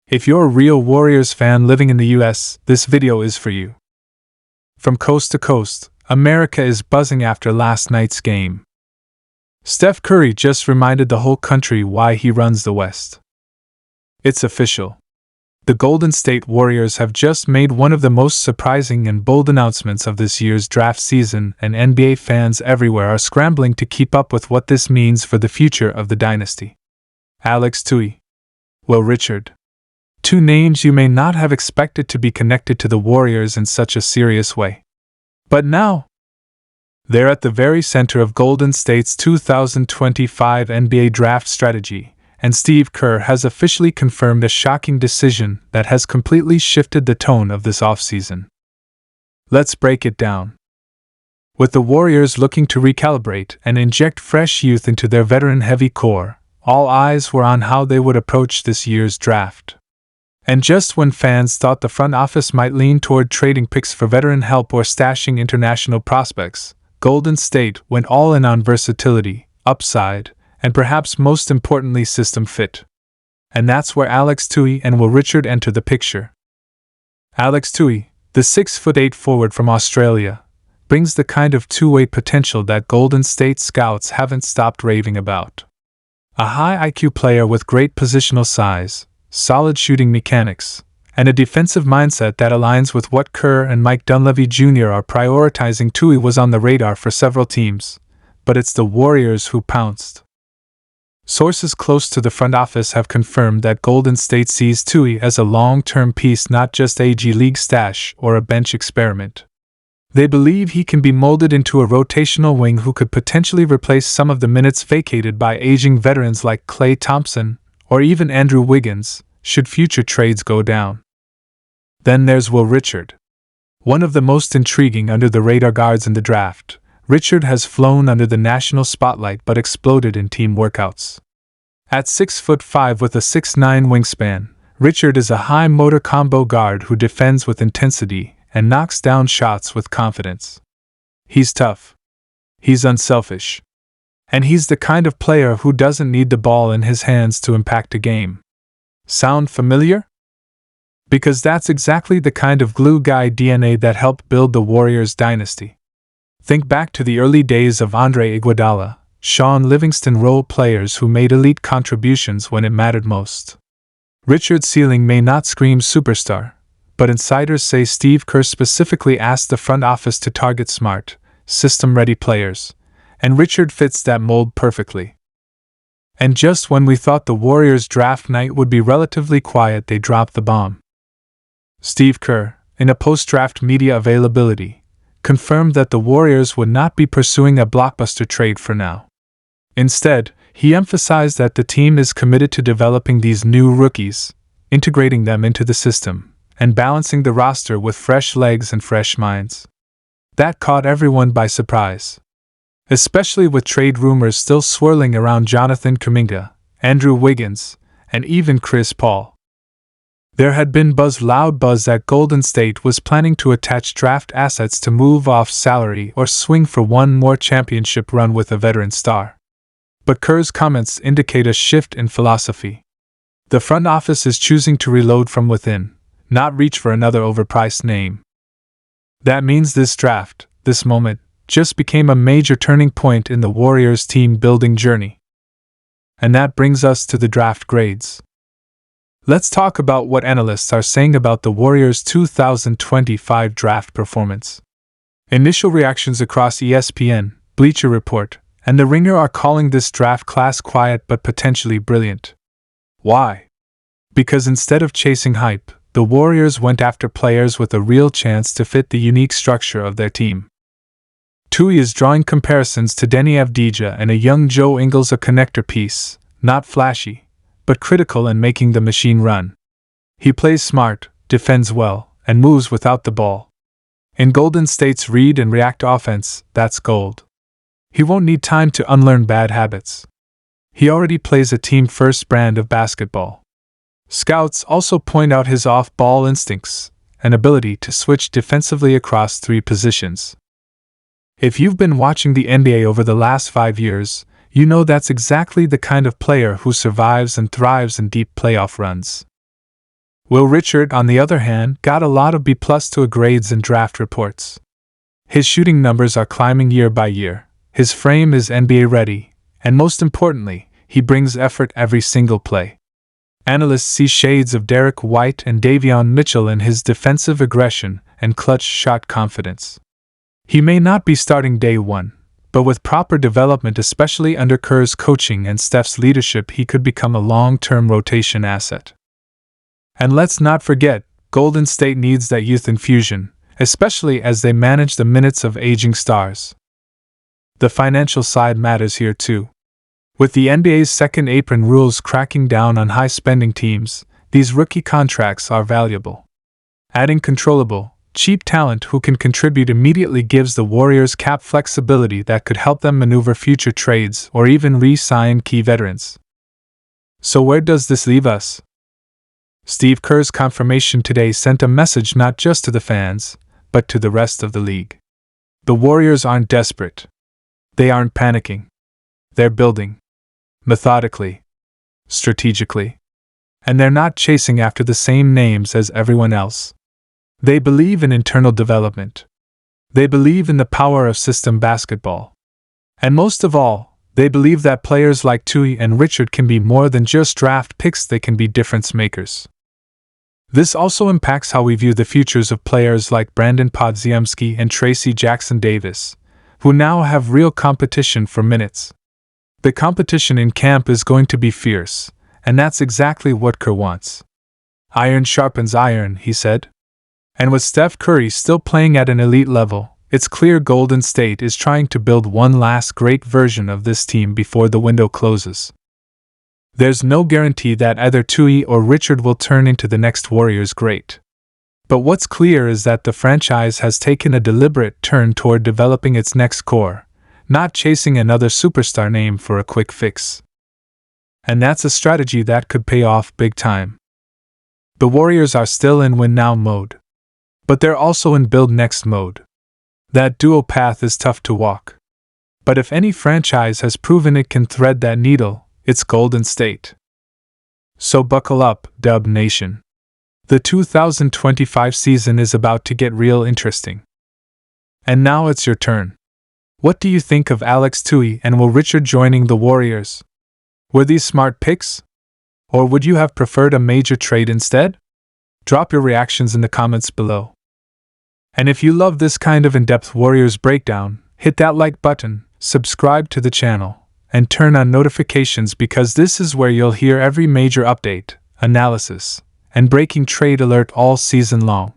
If you're a real Warriors fan living in the US, this video is for you. From coast to coast, America is buzzing after last night's game. Steph Curry just reminded the whole country why he runs the West. It's official. The Golden State Warriors have just made one of the most surprising and bold announcements of this year's draft season, and NBA fans everywhere are scrambling to keep up with what this means for the future of the dynasty. Alex Toohey Will Richard. Two names you may not have expected to be connected to the Warriors in such a serious way. But now, they're at the very center of Golden State's 2025 NBA draft strategy, and Steve Kerr has officially confirmed a shocking decision that has completely shifted the tone of this offseason. Let's break it down. With the Warriors looking to recalibrate and inject fresh youth into their veteran-heavy core, all eyes were on how they would approach this year's draft. And just when fans thought the front office might lean toward trading picks for veteran help or stashing international prospects, Golden State went all in on versatility, upside, and perhaps most importantly system fit. And that's where Alex Tui and Will Richard enter the picture. Alex Tui, the 6'8" forward from Australia, brings the kind of two-way potential that Golden State scouts haven't stopped raving about. A high IQ player with great positional size, solid shooting mechanics, and a defensive mindset that aligns with what Kerr and Mike Dunleavy Jr. are prioritizing. Tui was on the radar for several teams, but it's the Warriors who pounced. Sources close to the front office have confirmed that Golden State sees Tui as a long-term piece, not just a G-League stash or a bench experiment. They believe he can be molded into a rotational wing who could potentially replace some of the minutes vacated by aging veterans like Klay Thompson or even Andrew Wiggins, should future trades go down. Then there's Will Richard. One of the most intriguing under-the-radar guards in the draft, Richard has flown under the national spotlight but exploded in team workouts. At 6'5" with a 6'9" wingspan, Richard is a high-motor combo guard who defends with intensity and knocks down shots with confidence. He's tough. He's unselfish. And he's the kind of player who doesn't need the ball in his hands to impact a game. Sound familiar? Because that's exactly the kind of glue guy DNA that helped build the Warriors dynasty. Think back to the early days of Andre Iguodala, Sean Livingston role players who made elite contributions when it mattered most. Richard's ceiling may not scream superstar, but insiders say Steve Kerr specifically asked the front office to target smart, system-ready players, and Richard fits that mold perfectly. And just when we thought the Warriors' draft night would be relatively quiet, they dropped the bomb. Steve Kerr, in a post-draft media availability, confirmed that the Warriors would not be pursuing a blockbuster trade for now. Instead, he emphasized that the team is committed to developing these new rookies, integrating them into the system, and balancing the roster with fresh legs and fresh minds. That caught everyone by surprise, especially with trade rumors still swirling around Jonathan Kuminga, Andrew Wiggins, and even Chris Paul. There had been loud buzz that Golden State was planning to attach draft assets to move off salary or swing for one more championship run with a veteran star. But Kerr's comments indicate a shift in philosophy. The front office is choosing to reload from within, not reach for another overpriced name. That means this draft, this moment, just became a major turning point in the Warriors' team-building journey. And that brings us to the draft grades. Let's talk about what analysts are saying about the Warriors' 2025 draft performance. Initial reactions across ESPN, Bleacher Report, and The Ringer are calling this draft class quiet but potentially brilliant. Why? Because instead of chasing hype, the Warriors went after players with a real chance to fit the unique structure of their team. Tui is drawing comparisons to Deni Avdija and a young Joe Ingles, a connector piece, not flashy, but critical in making the machine run. He plays smart, defends well, and moves without the ball. In Golden State's read and react offense, that's gold. He won't need time to unlearn bad habits. He already plays a team-first brand of basketball. Scouts also point out his off-ball instincts and ability to switch defensively across three positions. If you've been watching the NBA over the last 5 years, you know that's exactly the kind of player who survives and thrives in deep playoff runs. Will Richard, on the other hand, got a lot of B+ to A grades in draft reports. His shooting numbers are climbing year by year, his frame is NBA ready, and most importantly, he brings effort every single play. Analysts see shades of Derek White and Davion Mitchell in his defensive aggression and clutch shot confidence. He may not be starting day one, but with proper development, especially under Kerr's coaching and Steph's leadership, he could become a long-term rotation asset. And let's not forget, Golden State needs that youth infusion, especially as they manage the minutes of aging stars. The financial side matters here too. With the NBA's second apron rules cracking down on high-spending teams, these rookie contracts are valuable. Adding controllable, cheap talent who can contribute immediately gives the Warriors cap flexibility that could help them maneuver future trades or even re-sign key veterans. So where does this leave us? Steve Kerr's confirmation today sent a message not just to the fans, but to the rest of the league. The Warriors aren't desperate. They aren't panicking. They're building. Methodically. Strategically. And they're not chasing after the same names as everyone else. They believe in internal development. They believe in the power of system basketball. And most of all, they believe that players like Tui and Richard can be more than just draft picks, they can be difference makers. This also impacts how we view the futures of players like Brandon Podziemski and Tracy Jackson-Davis, who now have real competition for minutes. The competition in camp is going to be fierce, and that's exactly what Kerr wants. Iron sharpens iron, he said. And with Steph Curry still playing at an elite level, it's clear Golden State is trying to build one last great version of this team before the window closes. There's no guarantee that either Tui or Richard will turn into the next Warriors great. But what's clear is that the franchise has taken a deliberate turn toward developing its next core, not chasing another superstar name for a quick fix. And that's a strategy that could pay off big time. The Warriors are still in win now mode. But they're also in build next mode. That dual path is tough to walk. But if any franchise has proven it can thread that needle, it's Golden State. So buckle up, Dub Nation. The 2025 season is about to get real interesting. And now it's your turn. What do you think of Alex Tui and Will Richard joining the Warriors? Were these smart picks? Or would you have preferred a major trade instead? Drop your reactions in the comments below. And if you love this kind of in-depth Warriors breakdown, hit that like button, subscribe to the channel, and turn on notifications because this is where you'll hear every major update, analysis, and breaking trade alert all season long.